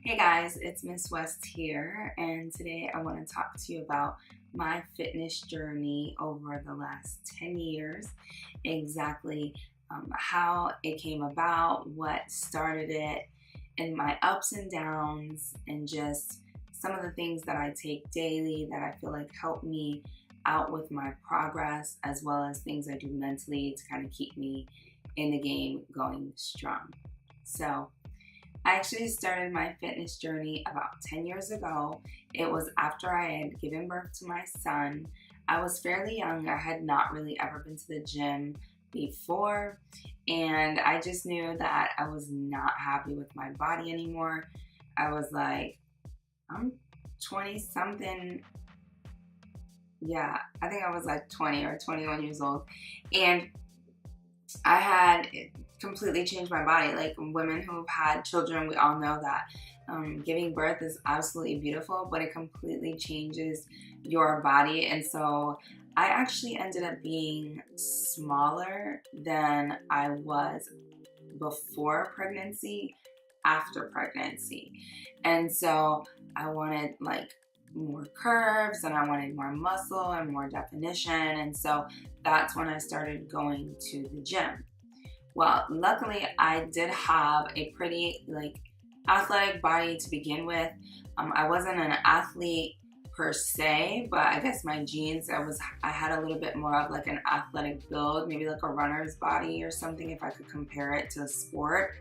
Hey guys, it's Miss West here, and today I want to talk to you about my fitness journey over the last 10 years, exactly how it came about, what started it, and my ups and downs, and just some of the things that I take daily that I feel like help me out with my progress, as well as things I do mentally to kind of keep me in the game going strong. So, I actually started my fitness journey about 10 years ago. It was after I had given birth to my son. I was fairly young. I had not really ever been to the gym before, and I just knew that I was not happy with my body anymore. I was like, I'm 20 something. Yeah, I think I was like 20 or 21 years old. And I had completely changed my body. Like women who've had children, we all know that giving birth is absolutely beautiful, but it completely changes your body. And so I actually ended up being smaller than I was before pregnancy, after pregnancy. And so I wanted like more curves and I wanted more muscle and more definition. And so that's when I started going to the gym. Well, luckily I did have a pretty athletic body to begin with. I wasn't an athlete per se, but I guess my genes, I had a little bit more of like an athletic build, maybe like a runner's body or something if I could compare it to a sport.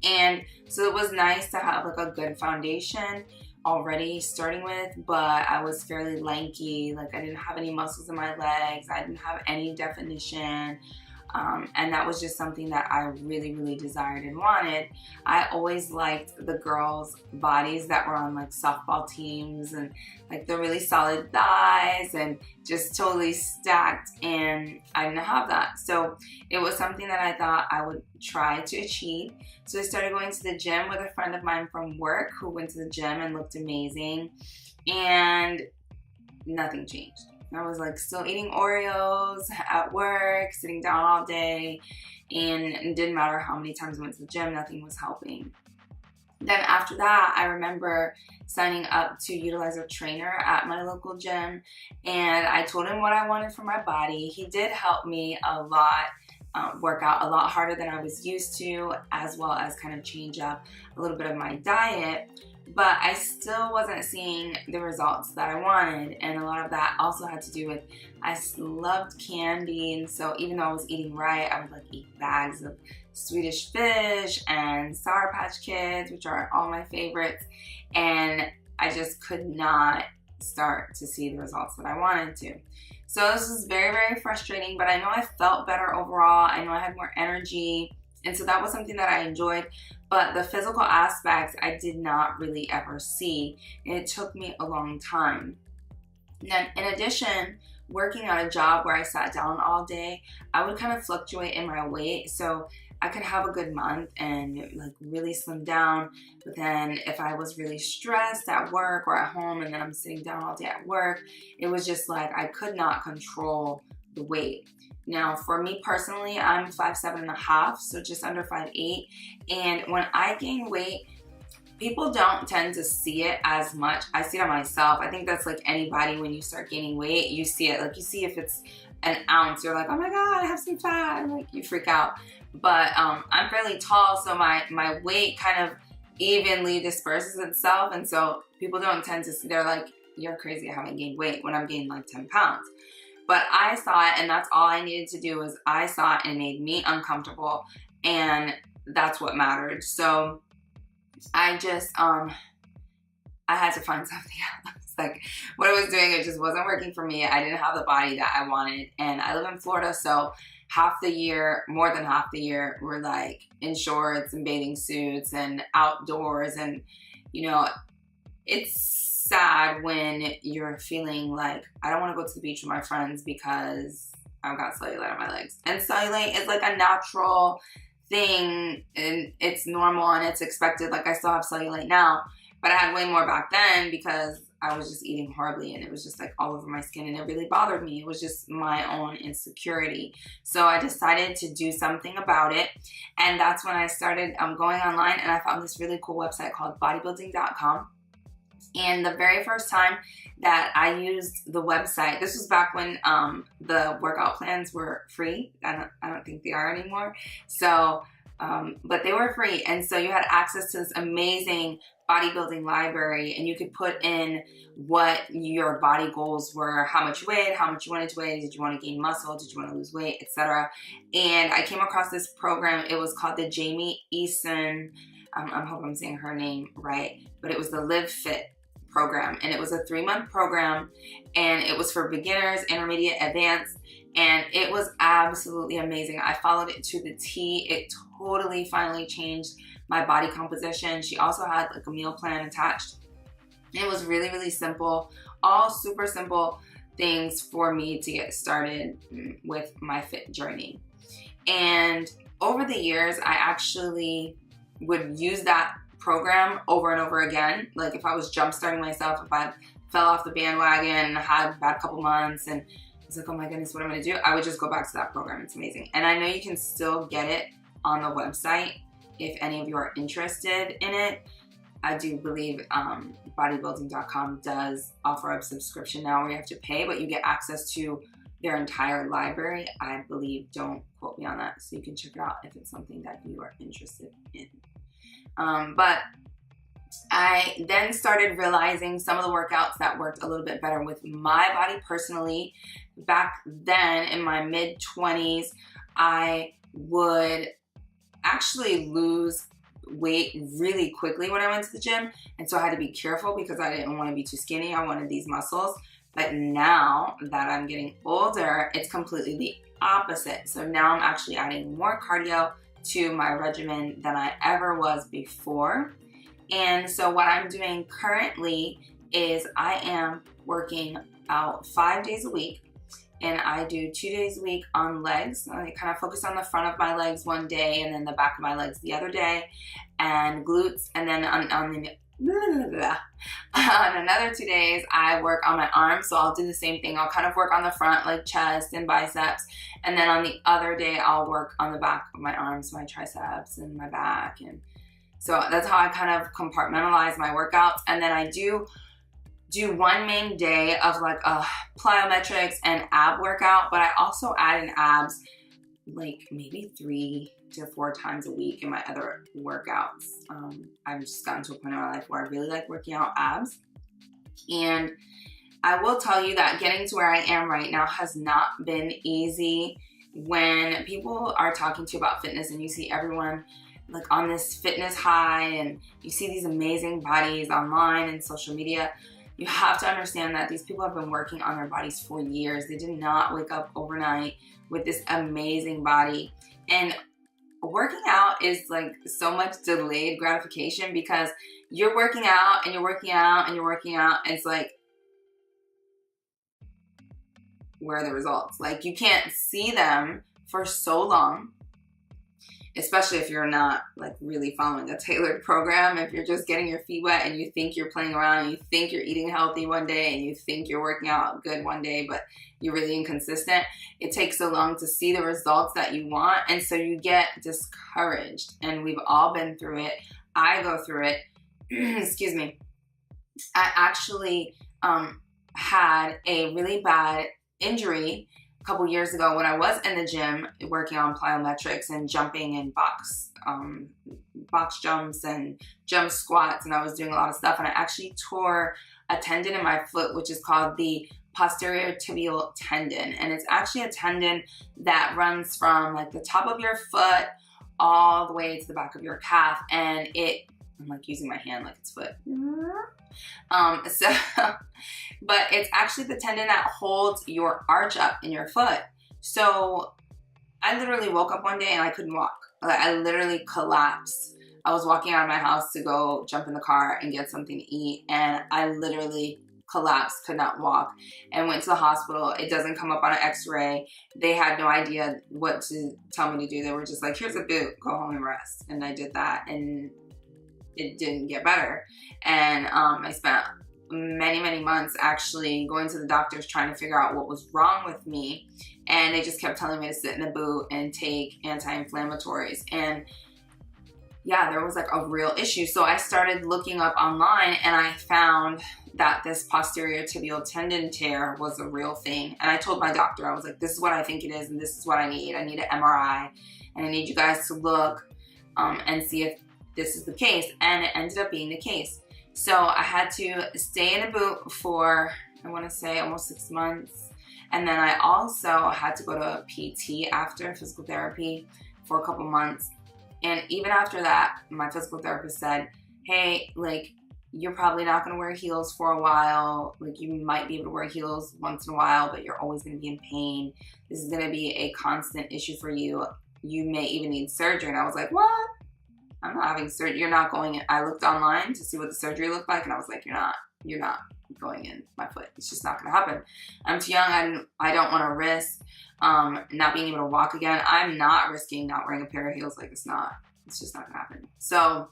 And so it was nice to have like a good foundation already starting with, but I was fairly lanky. Like I didn't have any muscles in my legs. I didn't have any definition. And that was just something that I really, really desired and wanted. I always liked the girls' bodies that were on like softball teams and like the really solid thighs and just totally stacked. And I didn't have that. So it was something that I thought I would try to achieve. So I started going to the gym with a friend of mine from work who went to the gym and looked amazing. And nothing changed. I was like still eating Oreos at work, sitting down all day, and it didn't matter how many times I went to the gym, nothing was helping. Then after that, I remember signing up to utilize a trainer at my local gym, and I told him what I wanted for my body. He did help me a lot, work out a lot harder than I was used to, as well as kind of change up a little bit of my diet. But I still wasn't seeing the results that I wanted, and a lot of that also had to do with I loved candy, and so even though I was eating right, I would like eat bags of Swedish fish and Sour Patch Kids, which are all my favorites, and I just could not start to see the results that I wanted to. So this was very, very frustrating, but I know I felt better overall. I know I had more energy, and so that was something that I enjoyed. But the physical aspects I did not really ever see, and it took me a long time. And then in addition, working at a job where I sat down all day, I would kind of fluctuate in my weight. So I could have a good month and like really slim down, but then if I was really stressed at work or at home and then I'm sitting down all day at work, it was just like I could not control the weight. Now, for me personally, I'm 5'7.5", so just under 5'8", and when I gain weight, people don't tend to see it as much. I see it on myself. I think that's like anybody when you start gaining weight, you see it. Like you see if it's an ounce, you're like, oh my God, I have some fat, and like you freak out. But I'm fairly tall, so my weight kind of evenly disperses itself, and so people don't tend to see. They're like, you're crazy, I haven't gained weight when I'm gaining like 10 pounds. But I saw it, and that's all I needed to do was I saw it, and it made me uncomfortable, and that's what mattered. So I just, I had to find something else. Like what I was doing, it just wasn't working for me. I didn't have the body that I wanted, and I live in Florida, so half the year, more than half the year, we're like in shorts and bathing suits and outdoors, and you know, it's sad when you're feeling like I don't want to go to the beach with my friends because I've got cellulite on my legs. And cellulite is like a natural thing, and it's normal and it's expected. Like I still have cellulite now, But I had way more back then because I was just eating horribly, and it was just like all over my skin, and it really bothered me. It was just my own insecurity. So I decided to do something about it, and that's when I started going online, and I found this really cool website called bodybuilding.com. And the very first time that I used the website, this was back when the workout plans were free. I don't think they are anymore. So, but they were free. And so you had access to this amazing bodybuilding library, and you could put in what your body goals were, how much you weighed, how much you wanted to weigh, did you want to gain muscle, did you want to lose weight, etc. And I came across this program. It was called the Jamie Eason, I hope I'm saying her name right, but it was the Live Fit program, and it was a 3-month program, and it was for beginners, intermediate, advanced, and it was absolutely amazing. I followed it to the T. It totally finally changed my body composition. She also had like a meal plan attached. It was really, really simple, all super simple things for me to get started with my fit journey. And over the years, I actually would use that program over and over again. Like if I was jump starting myself, if I fell off the bandwagon, had a bad couple months, and I was like, oh my goodness, what am I gonna do? I would just go back to that program. It's amazing. And I know you can still get it on the website if any of you are interested in it. I do believe bodybuilding.com does offer a subscription now where you have to pay, but you get access to their entire library. I believe, don't quote me on that, so you can check it out if it's something that you are interested in. But I then started realizing some of the workouts that worked a little bit better with my body personally. Back then in my mid-20s, I would actually lose weight really quickly when I went to the gym, and so I had to be careful because I didn't want to be too skinny. I wanted these muscles. But now that I'm getting older, it's completely the opposite. So now I'm actually adding more cardio to my regimen than I ever was before. And so what I'm doing currently is I am working out 5 days a week, and I do 2 days a week on legs. I kind of focus on the front of my legs one day and then the back of my legs the other day, and glutes. And then on another 2 days, I work on my arms. So I'll do the same thing. I'll kind of work on the front, like chest and biceps. And then on the other day, I'll work on the back of my arms, my triceps and my back. And so that's how I kind of compartmentalize my workouts. And then I do one main day of like a plyometrics and ab workout, but I also add in abs like maybe 3 to 4 times a week in my other workouts. I've just gotten to a point in my life where I really like working out abs. And I will tell you that getting to where I am right now has not been easy. When people are talking to you about fitness and you see everyone like on this fitness high and you see these amazing bodies online and social media, you have to understand that these people have been working on their bodies for years. They did not wake up overnight with this amazing body. And working out is like so much delayed gratification because you're working out and you're working out and you're working out, and it's like, where are the results? Like you can't see them for so long, especially if you're not like really following a tailored program. If you're just getting your feet wet and you think you're playing around and you think you're eating healthy one day and you think you're working out good one day, but you're really inconsistent, it takes so long to see the results that you want. And so you get discouraged, and we've all been through it. I go through it. Excuse me. I actually had a really bad injury a couple years ago when I was in the gym working on plyometrics and jumping and box jumps and jump squats, and I was doing a lot of stuff, and I actually tore a tendon in my foot, which is called the posterior tibial tendon. And it's actually a tendon that runs from like the top of your foot all the way to the back of your calf, and I'm like using my hand like it's foot. But it's actually the tendon that holds your arch up in your foot. So I literally woke up one day and I couldn't walk. Like I literally collapsed. I was walking out of my house to go jump in the car and get something to eat, and I literally collapsed, could not walk, and went to the hospital. It doesn't come up on an x-ray. They had no idea what to tell me to do. They were just like, here's a boot, go home and rest. And I did that, and it didn't get better. And I spent many months actually going to the doctors trying to figure out what was wrong with me. And they just kept telling me to sit in the boot and take anti-inflammatories. And yeah, there was like a real issue. So I started looking up online and I found that this posterior tibial tendon tear was a real thing. And I told my doctor, I was like, this is what I think it is and this is what I need. I need an MRI and I need you guys to look and see if this is the case. And it ended up being the case. So I had to stay in a boot for, I want to say, almost 6 months. And then I also had to go to PT after physical therapy for a couple months. And even after that, my physical therapist said, hey, like, you're probably not going to wear heels for a while. Like, you might be able to wear heels once in a while, but you're always going to be in pain. This is going to be a constant issue for you. You may even need surgery. And I was like, what? I'm not having surgery. You're not going in. I looked online to see what the surgery looked like, and I was like, you're not going in my foot. It's just not going to happen. I'm too young. I don't want to risk not being able to walk again. I'm not risking not wearing a pair of heels. Like, it's just not going to happen. So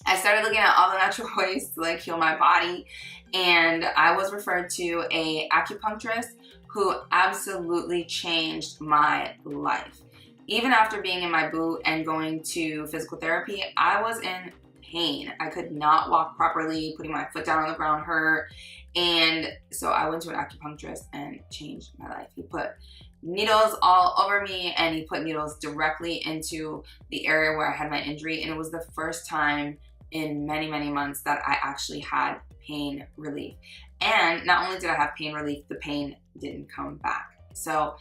I started looking at all the natural ways to like heal my body, and I was referred to a acupuncturist who absolutely changed my life. Even after being in my boot and going to physical therapy, I was in pain. I could not walk properly. Putting my foot down on the ground hurt. And so I went to an acupuncturist and changed my life. He put needles all over me and he put needles directly into the area where I had my injury. And it was the first time in many months that I actually had pain relief. And not only did I have pain relief, the pain didn't come back. So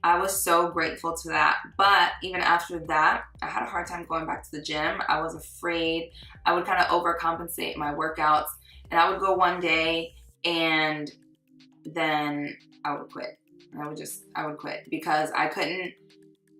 I was so grateful to that. But even after that, I had a hard time going back to the gym. I was afraid. I would kind of overcompensate my workouts, and I would go one day and then I would quit. I would quit because I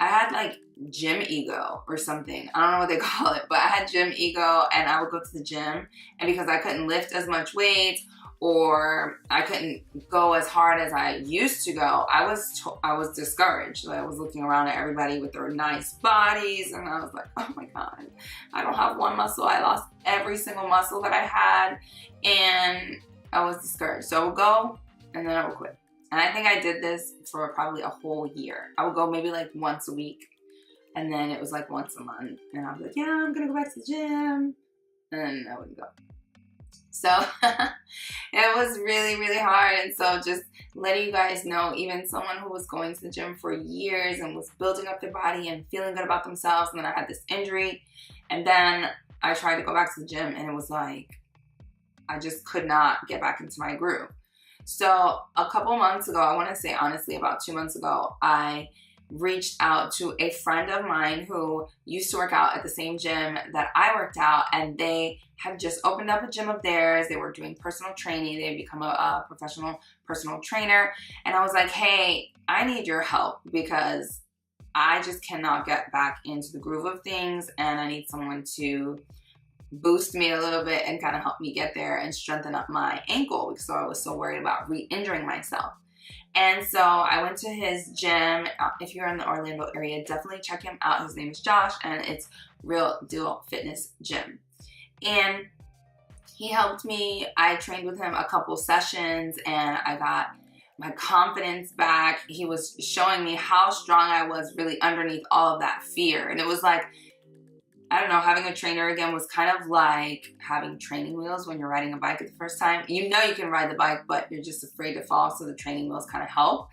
had like gym ego or something. I don't know what they call it, but I had gym ego, and I would go to the gym, and because I couldn't lift as much weight or I couldn't go as hard as I used to go, I was discouraged. Like, I was looking around at everybody with their nice bodies, and I was like, oh my God, I don't have one muscle. I lost every single muscle that I had, and I was discouraged. So I would go, and then I would quit. And I think I did this for probably a whole year. I would go maybe like once a week, and then it was like once a month, and I was like, yeah, I'm gonna go back to the gym, and I wouldn't go. So it was really hard. And so just letting you guys know, even someone who was going to the gym for years and was building up their body and feeling good about themselves, and then I had this injury, and then I tried to go back to the gym, and it was like I just could not get back into my groove. So a couple months ago, I want to say honestly about 2 months ago, I reached out to a friend of mine who used to work out at the same gym that I worked out, and they had just opened up a gym of theirs. They were doing personal training. They had become a professional personal trainer. And I was like, hey, I need your help because I just cannot get back into the groove of things, and I need someone to boost me a little bit and kind of help me get there and strengthen up my ankle because I was so worried about re-injuring myself. And so I went to his gym. If you're in the Orlando area, definitely check him out. His name is Josh, and it's Real Deal Fitness Gym. And he helped me. I trained with him a couple sessions, and I got my confidence back. He was showing me how strong I was really underneath all of that fear. And it was like, I don't know, having a trainer again was kind of like having training wheels when you're riding a bike at the first time. You know you can ride the bike, but you're just afraid to fall, so the training wheels kind of help.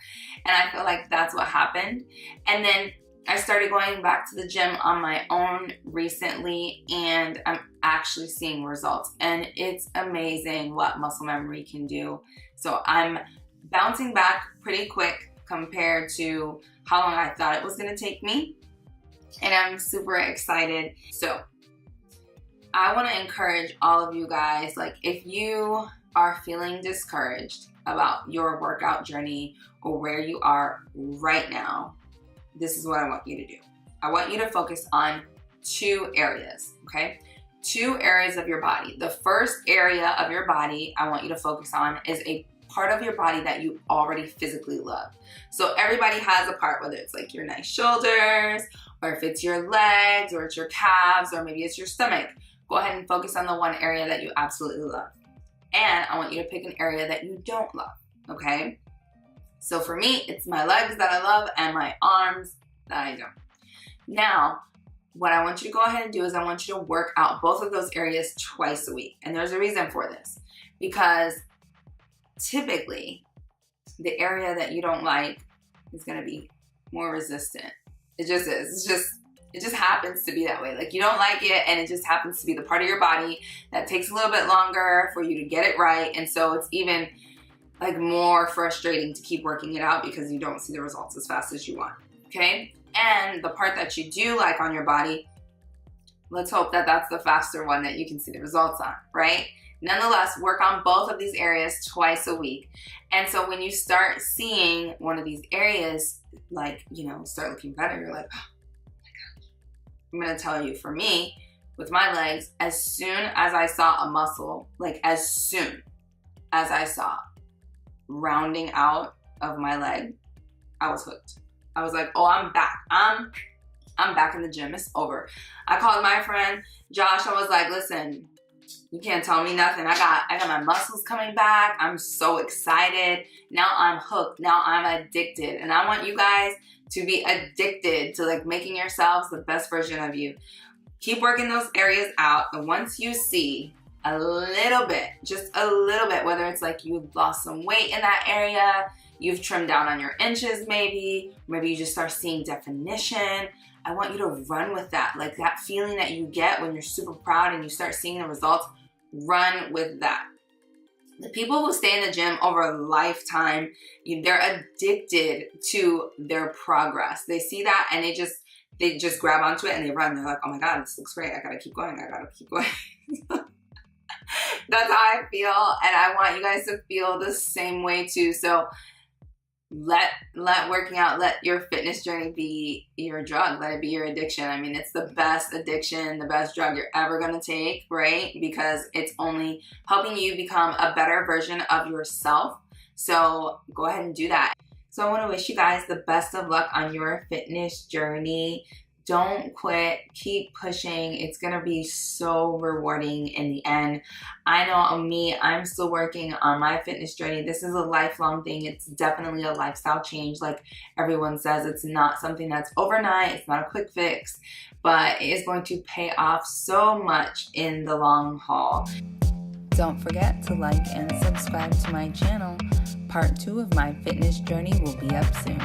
And I feel like that's what happened. And then I started going back to the gym on my own recently, and I'm actually seeing results. And it's amazing what muscle memory can do. So I'm bouncing back pretty quick compared to how long I thought it was going to take me. And I'm super excited. So I want to encourage all of you guys, like if you are feeling discouraged about your workout journey or where you are right now, this is what I want you to do. I want you to focus on 2 areas, okay? 2 areas of your body. The first area of your body I want you to focus on is a part of your body that you already physically love. So everybody has a part, whether it's like your nice shoulders, or if it's your legs, or it's your calves, or maybe it's your stomach. Go ahead and focus on the one area that you absolutely love. And I want you to pick an area that you don't love, okay? So for me, it's my legs that I love and my arms that I don't. Now, what I want you to go ahead and do is I want you to work out both of those areas twice a week. And there's a reason for this, because typically the area that you don't like is going to be more resistant. It just is. It just happens to be that way. Like, you don't like it, and it just happens to be the part of your body that takes a little bit longer for you to get it right. And so it's even like more frustrating to keep working it out because you don't see the results as fast as you want, okay? And the part that you do like on your body, let's hope that that's the faster one that you can see the results on, right? Nonetheless, work on both of these areas twice a week. And so when you start seeing one of these areas, like, you know, start looking better, you're like, oh my gosh. I'm gonna tell you, for me, with my legs, as soon as I saw a muscle, like as soon as I saw rounding out of my leg, I was hooked. I was like, oh, I'm back. I'm back in the gym. It's over. I called my friend Josh. I was like, listen, you can't tell me nothing. I got my muscles coming back. I'm so excited. Now I'm hooked. Now I'm addicted. And I want you guys to be addicted to like making yourselves the best version of you. Keep working those areas out. And once you see a little bit, just a little bit, whether it's like you've lost some weight in that area, you've trimmed down on your inches maybe you just start seeing definition, I want you to run with that. Like that feeling that you get when you're super proud and you start seeing the results, run with that. The people who stay in the gym over a lifetime, they're addicted to their progress. They see that and they just grab onto it and they run. They're like, oh my God, this looks great. I gotta keep going. I gotta keep going. That's how I feel. And I want you guys to feel the same way too. So let working out, let your fitness journey be your drug. Let it be your addiction. I mean, it's the best addiction, the best drug you're ever going to take, right? Because it's only helping you become a better version of yourself. So go ahead and do that. So I want to wish you guys the best of luck on your fitness journey. Don't quit. Keep pushing. It's going to be so rewarding in the end. I know me, I'm still working on my fitness journey. This is a lifelong thing. It's definitely a lifestyle change. Like everyone says, it's not something that's overnight. It's not a quick fix, but it is going to pay off so much in the long haul. Don't forget to like and subscribe to my channel. Part 2 of my fitness journey will be up soon.